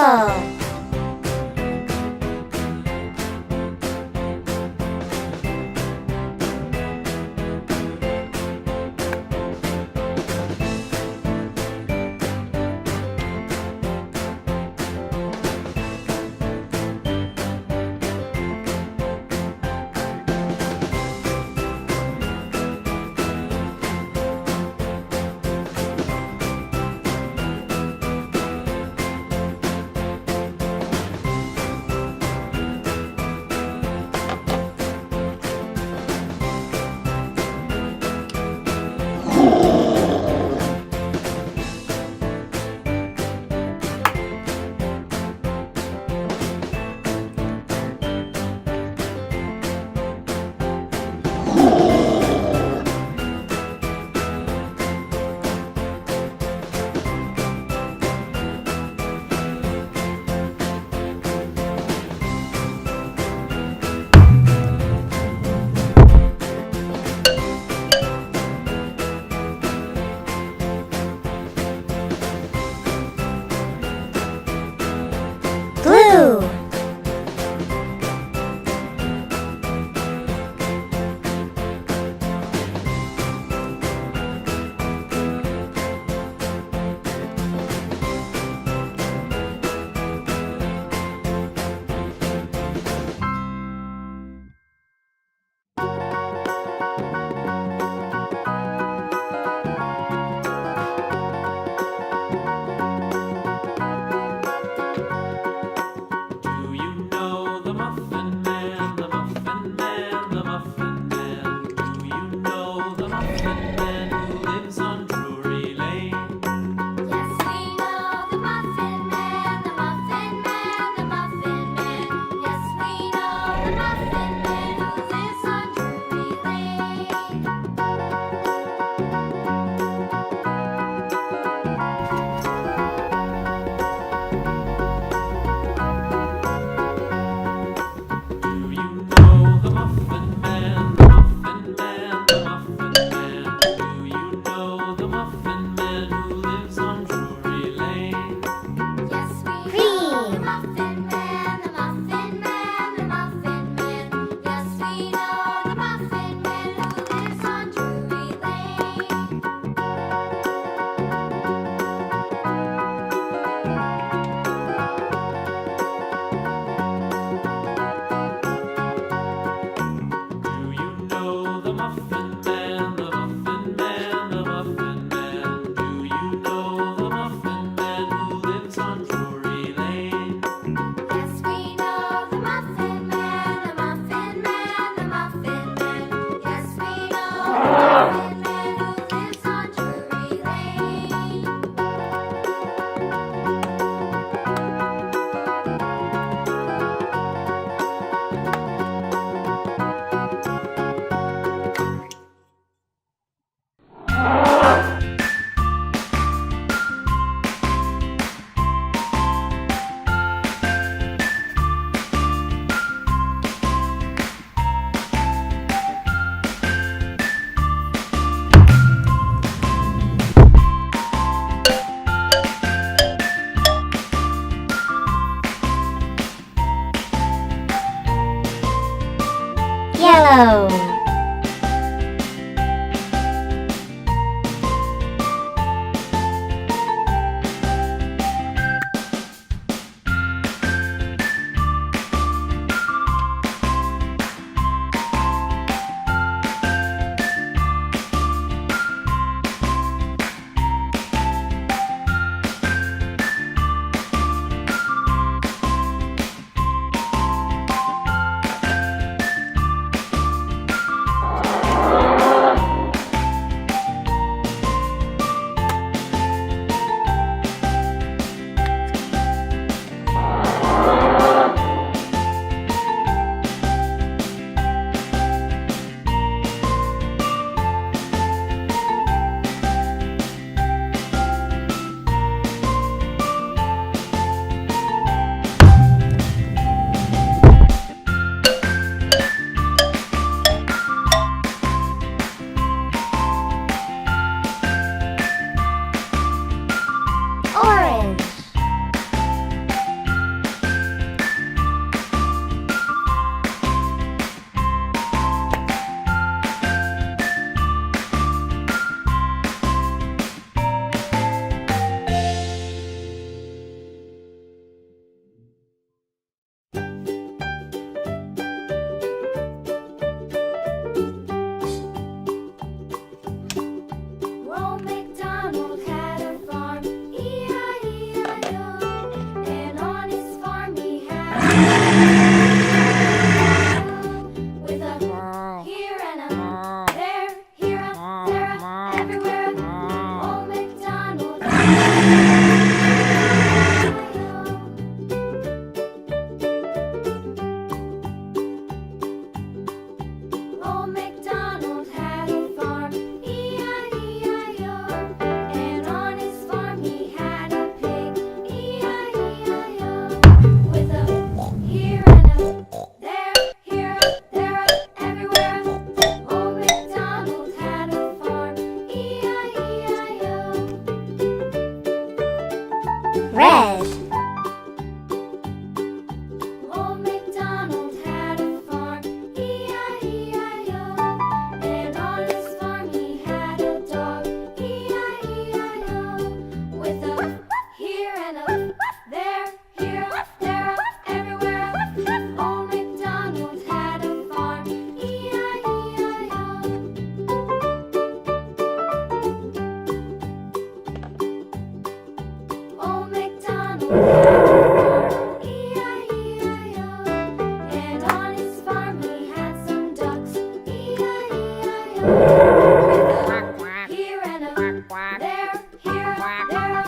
yellow. Blue. Do you know the Muffin Man, the Muffin Man, the Muffin Man? Do you know the Muffin Man who lives on Drury Lane? Yes, we know the Muffin Man, the Muffin Man, the Muffin Man. Yes, we know the Muffin Man who lives on Drury Lane. Do you know the Muffin Man, the Muffin Man, the Muffin Man? Do you know the Muffin Man who lives on Drury Lane? Yes, we Green. know the Muffin Man, the Muffin Man, the Muffin Man. Yes, we know the Muffin Man who lives on Drury Lane. Do you know the Muffin Man, the Muffin Man, the Muffin Man? Do you know the Muffin Man who lives on Drury Lane? Yes, we know the Muffin Man, the Muffin Man, the Muffin Man. Yes, we know the Muffin Man who lives on Drury Lane. Yellow. Here and a there, here, there,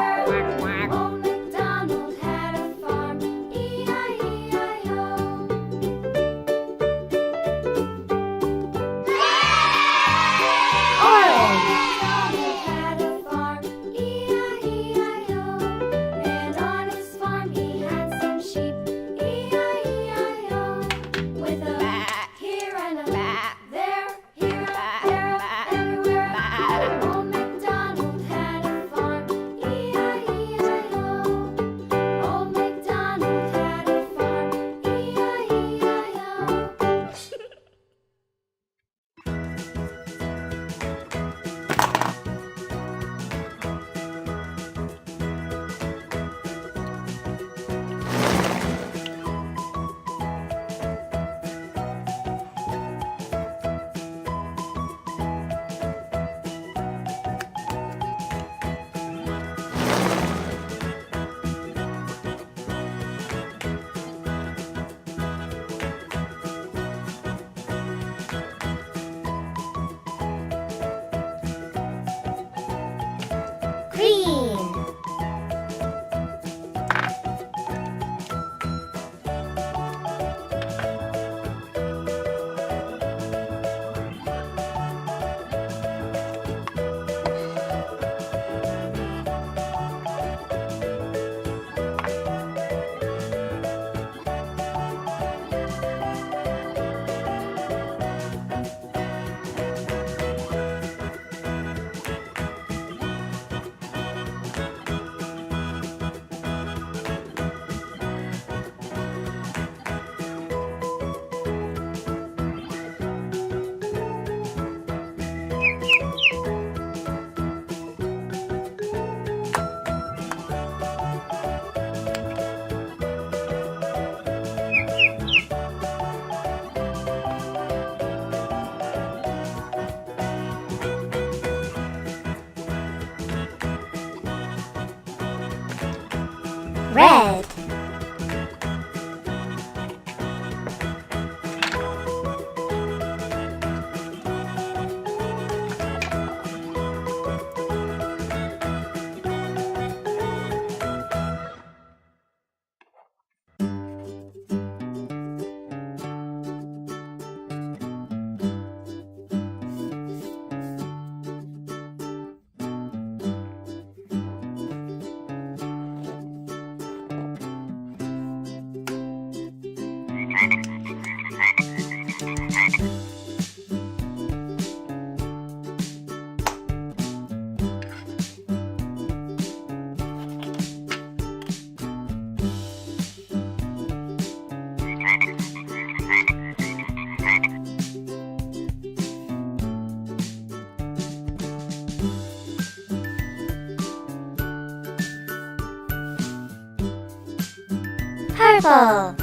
everywhere. Old MacDonald had a farm, E-I-E-I-O. Orange. MacDonald had a farm, E-I-E-I-O. And on his farm he had some sheep, E-I-E-I-O. With a here and a there, here, there, everywhere. Old MacDonald had a farm, E-I-E-I-O. Old MacDonald had a farm, E-I-E-I-O. Green. Red. Purple.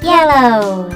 Yellow.